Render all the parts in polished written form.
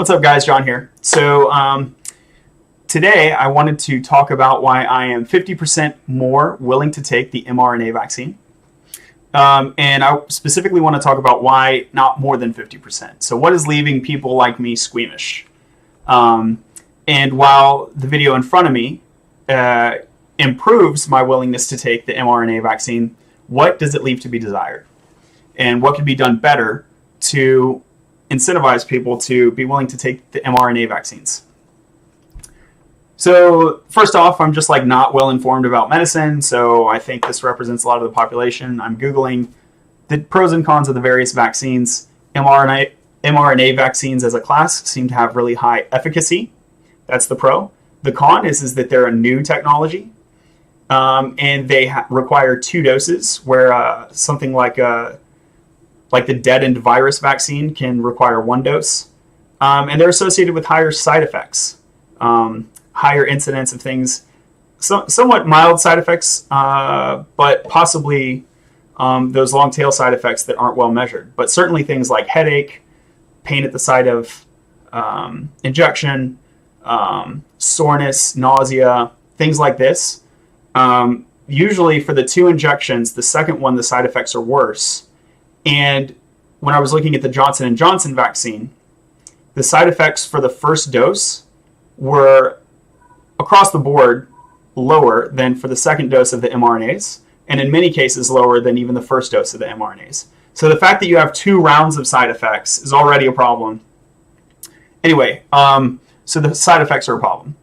What's up, guys? John here. So today I wanted to talk about why I am 50% more willing to take the mRNA vaccine. And I specifically want to talk about why not more than 50%. So what is leaving people like me squeamish? And while the video in front of me improves my willingness to take the mRNA vaccine, what does it leave to be desired? And what can be done better to incentivize people to be willing to take the mRNA vaccines? So first off, I'm just not well informed about medicine, so I think this represents a lot of the population. I'm Googling the pros and cons of the various vaccines. mRNA vaccines as a class seem to have really high efficacy. That's the pro. The con is that they're a new technology, and they require 2 doses, where something like the deadened virus vaccine can require 1 dose. And they're associated with higher side effects, higher incidence of things, somewhat mild side effects, but possibly those long tail side effects that aren't well measured. But certainly things like headache, pain at the site of injection, soreness, nausea, things like this. Usually for the 2 injections, the second one, the side effects are worse. And when I was looking at the Johnson & Johnson vaccine, the side effects for the first dose were across the board lower than for the second dose of the mRNAs, and in many cases lower than even the first dose of the mRNAs. So the fact that you have 2 rounds of side effects is already a problem. Anyway, so the side effects are a problem.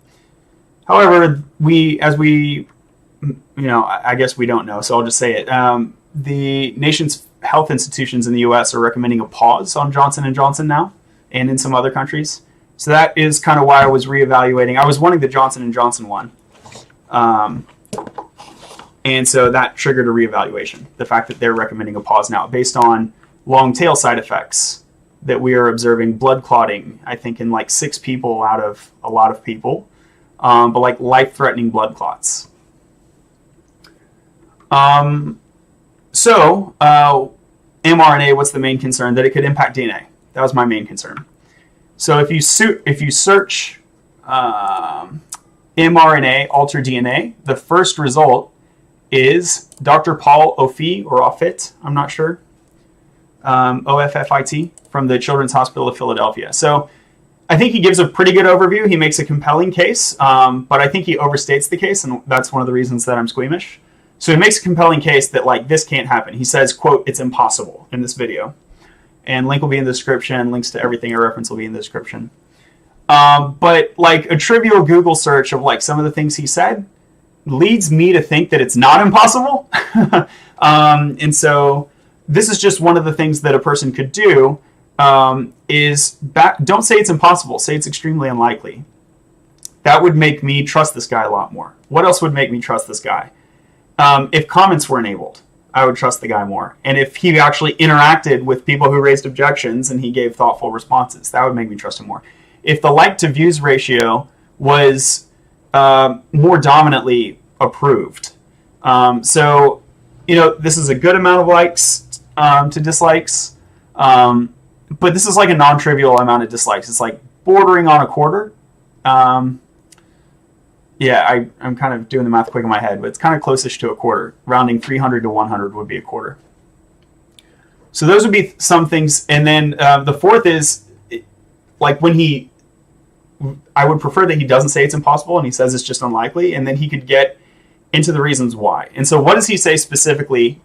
However, I guess we don't know, so I'll just say it. The nation's health institutions in the U.S. are recommending a pause on Johnson & Johnson now, and in some other countries. So that is kind of why I was reevaluating. I was wanting the Johnson & Johnson one. And so that triggered a reevaluation. The fact that they're recommending a pause now based on long tail side effects that we are observing, blood clotting, I think in 6 people out of a lot of people, but life-threatening blood clots. So mRNA, what's the main concern? That it could impact DNA. That was my main concern. So if you search mRNA alter DNA, the first result is Dr. Paul Offit, I'm not sure, Offit, from the Children's Hospital of Philadelphia. So I think he gives a pretty good overview. He makes a compelling case, but I think he overstates the case, and that's one of the reasons that I'm squeamish. So he makes a compelling case that this can't happen. He says, quote, "It's impossible" in this video. And link will be in the description. Links to everything I reference will be in the description. But a trivial Google search of some of the things he said leads me to think that it's not impossible. And so this is just one of the things that a person could do, don't say it's impossible, say it's extremely unlikely. That would make me trust this guy a lot more. What else would make me trust this guy? If comments were enabled, I would trust the guy more. And if he actually interacted with people who raised objections and he gave thoughtful responses, that would make me trust him more. If the like to views ratio was more dominantly approved. So, this is a good amount of likes to dislikes, but this is a non-trivial amount of dislikes. It's bordering on a quarter. Yeah, I'm kind of doing the math quick in my head, but it's kind of close-ish to a quarter. Rounding 300 to 100 would be a quarter. So those would be some things. And then the fourth is, I would prefer that he doesn't say it's impossible and he says it's just unlikely, and then he could get into the reasons why. And so what does he say specifically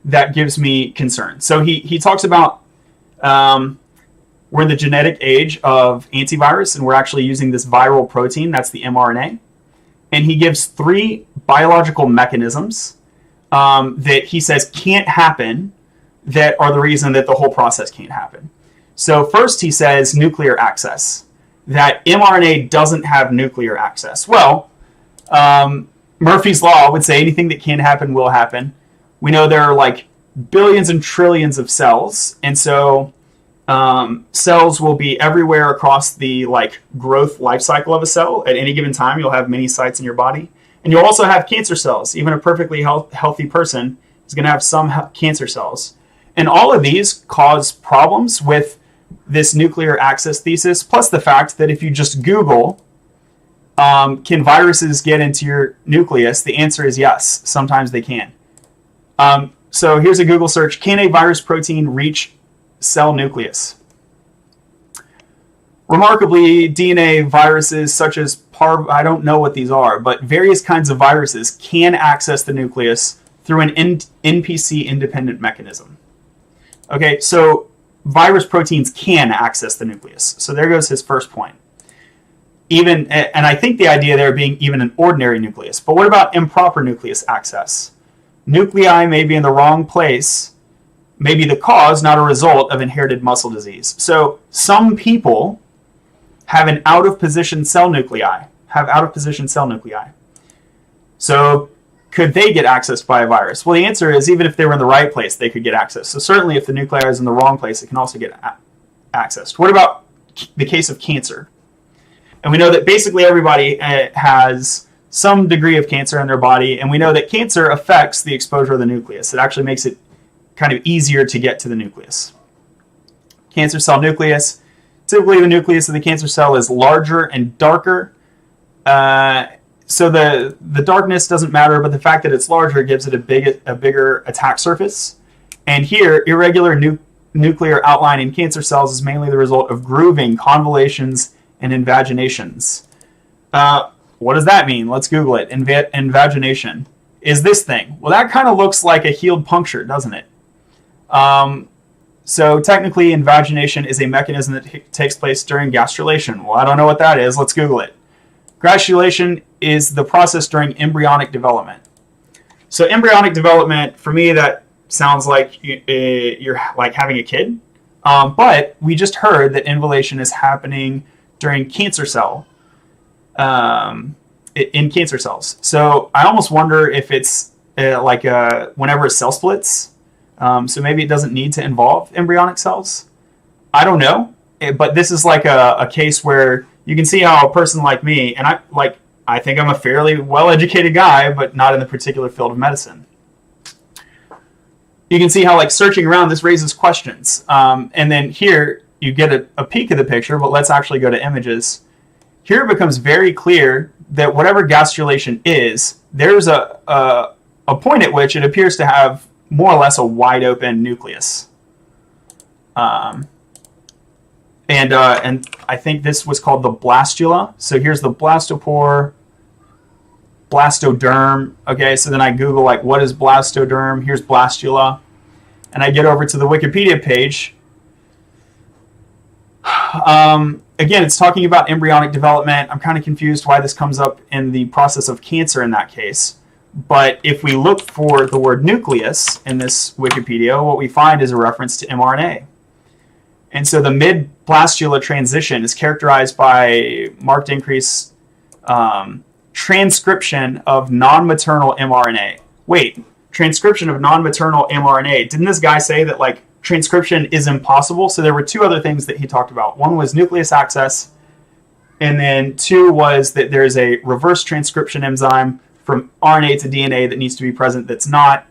that gives me concern? So he talks about we're in the genetic age of antivirus, and we're actually using this viral protein, that's the mRNA. And he gives 3 biological mechanisms that he says can't happen that are the reason that the whole process can't happen. So first he says nuclear access, that mRNA doesn't have nuclear access. Well, Murphy's Law would say anything that can happen will happen. We know there are billions and trillions of cells, and so cells will be everywhere across the growth life cycle of a cell. At any given time, you'll have many sites in your body. And you'll also have cancer cells. Even a perfectly healthy person is going to have some cancer cells. And all of these cause problems with this nuclear access thesis, plus the fact that if you just Google, can viruses get into your nucleus? The answer is yes. Sometimes they can. So here's a Google search. Can a virus protein reach cell nucleus? Remarkably, DNA viruses such as I don't know what these are, but various kinds of viruses can access the nucleus through an NPC-independent mechanism. Okay, so virus proteins can access the nucleus. So there goes his first point. And I think the idea there being even an ordinary nucleus. But what about improper nucleus access? Nuclei may be in the wrong place, may be the cause, not a result of inherited muscle disease. So some people have an out-of-position cell nuclei, So could they get accessed by a virus? Well, the answer is even if they were in the right place, they could get access. So certainly if the nuclei is in the wrong place, it can also get accessed. What about the case of cancer? And we know that basically everybody has some degree of cancer in their body, and we know that cancer affects the exposure of the nucleus. It actually makes it kind of easier to get to the nucleus. Cancer cell nucleus. Typically, the nucleus of the cancer cell is larger and darker. So the darkness doesn't matter, but the fact that it's larger gives it a bigger attack surface. And here, irregular nuclear outline in cancer cells is mainly the result of grooving, convolutions, and invaginations. What does that mean? Let's Google it. Invagination is this thing. Well, that kind of looks like a healed puncture, doesn't it? So technically, invagination is a mechanism that takes place during gastrulation. Well, I don't know what that is. Let's Google it. Gastrulation is the process during embryonic development. So embryonic development, for me, that sounds like you're like having a kid. But we just heard that involution is happening during cancer cell, in cancer cells. So I almost wonder if it's whenever a cell splits. So maybe it doesn't need to involve embryonic cells. I don't know. But this is like a case where you can see how a person like me, and I think I'm a fairly well-educated guy, but not in the particular field of medicine. You can see how searching around, this raises questions. And then here you get a peek of the picture, but let's actually go to images. Here it becomes very clear that whatever gastrulation is, there's a point at which it appears to have more or less a wide open nucleus. And I think this was called the blastula. So here's the blastopore, blastoderm. Okay, so then I Google what is blastoderm? Here's blastula. And I get over to the Wikipedia page. Again, it's talking about embryonic development. I'm kind of confused why this comes up in the process of cancer in that case. But if we look for the word nucleus in this Wikipedia, what we find is a reference to mRNA. And so the mid-blastula transition is characterized by marked increase transcription of non-maternal mRNA. Wait, transcription of non-maternal mRNA. Didn't this guy say that transcription is impossible? So there were two other things that he talked about. One was nucleus access, and then two was that there's a reverse transcription enzyme from RNA to DNA that needs to be present that's not.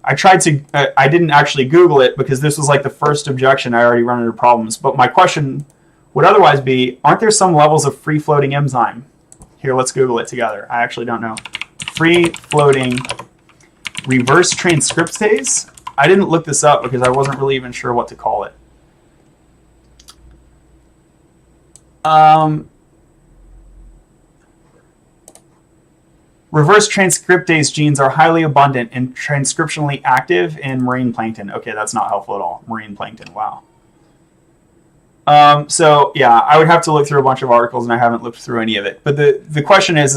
I didn't actually Google it because this was the first objection. I already run into problems. But my question would otherwise be, aren't there some levels of free-floating enzyme? Here, let's Google it together. I actually don't know. Free-floating reverse transcriptase? I didn't look this up because I wasn't really even sure what to call it. Reverse transcriptase genes are highly abundant and transcriptionally active in marine plankton. Okay, that's not helpful at all. Marine plankton, wow. So yeah, I would have to look through a bunch of articles, and I haven't looked through any of it. But the question is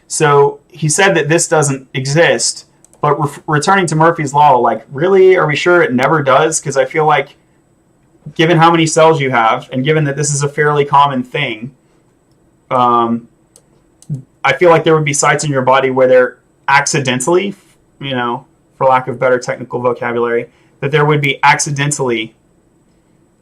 so he said that this doesn't exist, but returning to Murphy's Law, really, are we sure it never does? Because I feel given how many cells you have, and given that this is a fairly common thing, I feel like there would be sites in your body where they're accidentally, for lack of better technical vocabulary, that there would be accidentally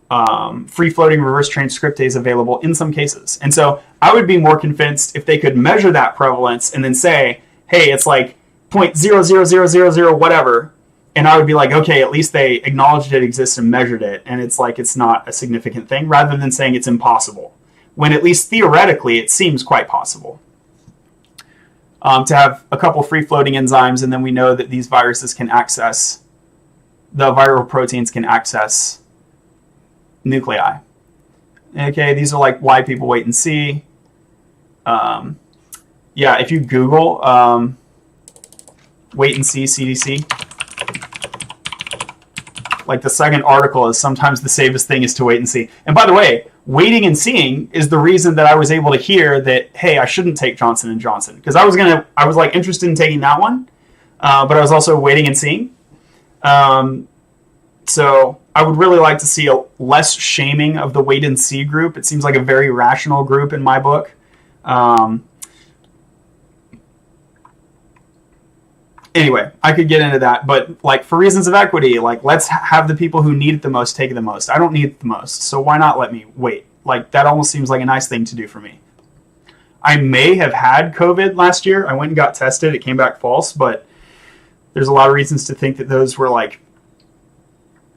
free-floating reverse transcriptase available in some cases. And so I would be more convinced if they could measure that prevalence and then say, hey, it's 0.00000 whatever, And I would be like, okay, at least they acknowledged it exists and measured it, and it's like it's not a significant thing, rather than saying it's impossible, when at least theoretically it seems quite possible to have a couple free-floating enzymes, and then we know that these viruses can access, the viral proteins can access nuclei. Okay, these are like why people wait and see. Yeah, if you Google wait and see CDC, like the second article is sometimes the safest thing is to wait and see. And by the way, waiting and seeing is the reason that I was able to hear that, hey, I shouldn't take Johnson & Johnson, because I was like interested in taking that one, but I was also waiting and seeing. So I would really like to see a less shaming of the wait and see group. It seems like a very rational group in my book. Anyway, I could get into that, but like for reasons of equity, like let's have the people who need it the most take it the most. I don't need it the most, so why not let me wait? Like that almost seems like a nice thing to do for me. I may have had COVID last year. I went and got tested. It came back false, but there's a lot of reasons to think that those were like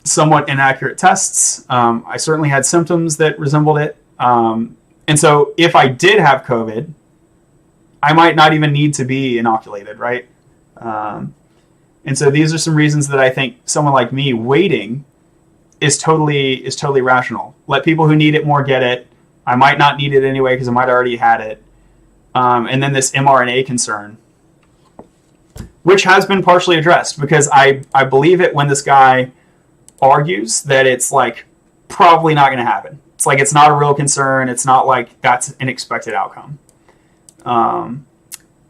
somewhat inaccurate tests. I certainly had symptoms that resembled it. And so if I did have COVID, I might not even need to be inoculated, right? And so these are some reasons that I think someone like me waiting is totally rational. Let people who need it more get it. I might not need it anyway because I might already had it. And then this mRNA concern, which has been partially addressed, because I believe it when this guy argues that it's like probably not going to happen. It's like it's not a real concern. It's not like that's an expected outcome.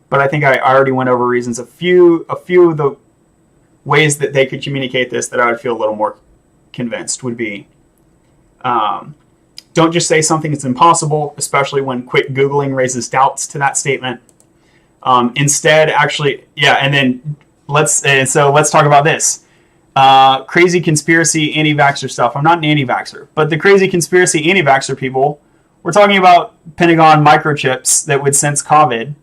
But I think I already went over reasons. A few of the ways that they could communicate this that I would feel a little more convinced would be, don't just say something that's impossible, especially when quick Googling raises doubts to that statement. Instead, actually, yeah, and then let's talk about this. Crazy conspiracy anti-vaxxer stuff. I'm not an anti-vaxxer, but the crazy conspiracy anti-vaxxer people, we're talking about Pentagon microchips that would sense COVID.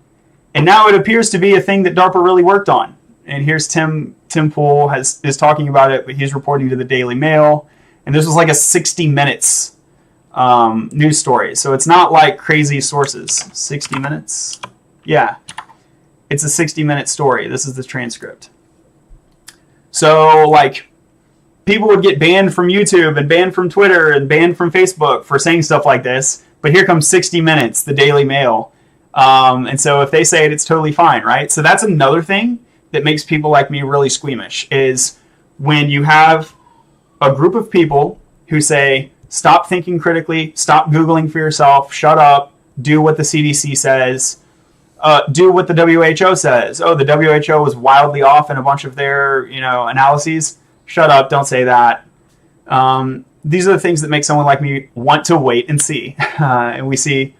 And now it appears to be a thing that DARPA really worked on. And here's Tim Pool is talking about it, but he's reporting to the Daily Mail. And this was like a 60 Minutes news story. So it's not like crazy sources. 60 Minutes? Yeah. It's a 60-minute story. This is the transcript. So, like, people would get banned from YouTube and banned from Twitter and banned from Facebook for saying stuff like this. But here comes 60 Minutes, the Daily Mail. And so if they say it, it's totally fine, right? So that's another thing that makes people like me really squeamish, is when you have a group of people who say, stop thinking critically, stop Googling for yourself, shut up, do what the CDC says, do what the WHO says. Oh, the WHO was wildly off in a bunch of their, analyses. Shut up, don't say that. These are the things that make someone like me want to wait and see. And we see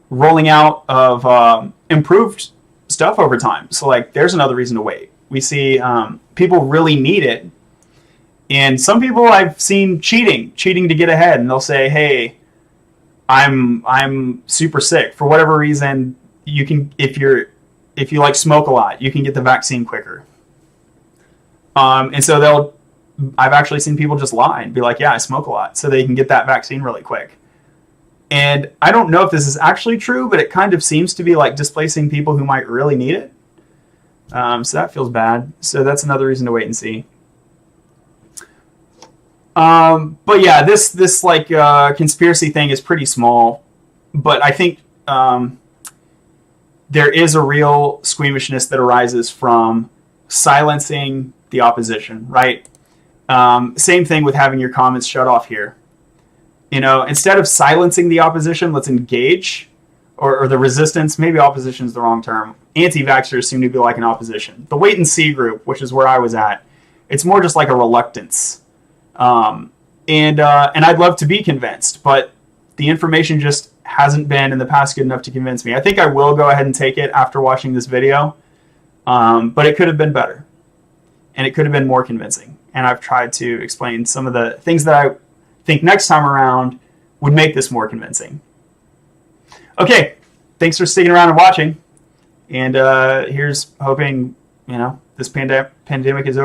rolling out of improved stuff over time. So like there's another reason to wait. We see people really need it. And some people I've seen cheating to get ahead, and they'll say, hey, I'm super sick. For whatever reason, you can, if you like smoke a lot, you can get the vaccine quicker. And so I've actually seen people just lie and be like, yeah, I smoke a lot, so they can get that vaccine really quick. And I don't know if this is actually true, but it kind of seems to be like displacing people who might really need it. So that feels bad. So that's another reason to wait and see. But yeah, this like conspiracy thing is pretty small, but I think there is a real squeamishness that arises from silencing the opposition, right? Same thing with having your comments shut off here. Instead of silencing the opposition, let's engage, or the resistance. Maybe opposition is the wrong term. Anti-vaxxers seem to be like an opposition. The wait and see group, which is where I was at, it's more just like a reluctance. And I'd love to be convinced, but the information just hasn't been in the past good enough to convince me. I think I will go ahead and take it after watching this video, but it could have been better, and it could have been more convincing. And I've tried to explain some of the things that I think next time around would make this more convincing. Okay, thanks for sticking around and watching. And here's hoping, this this pandemic is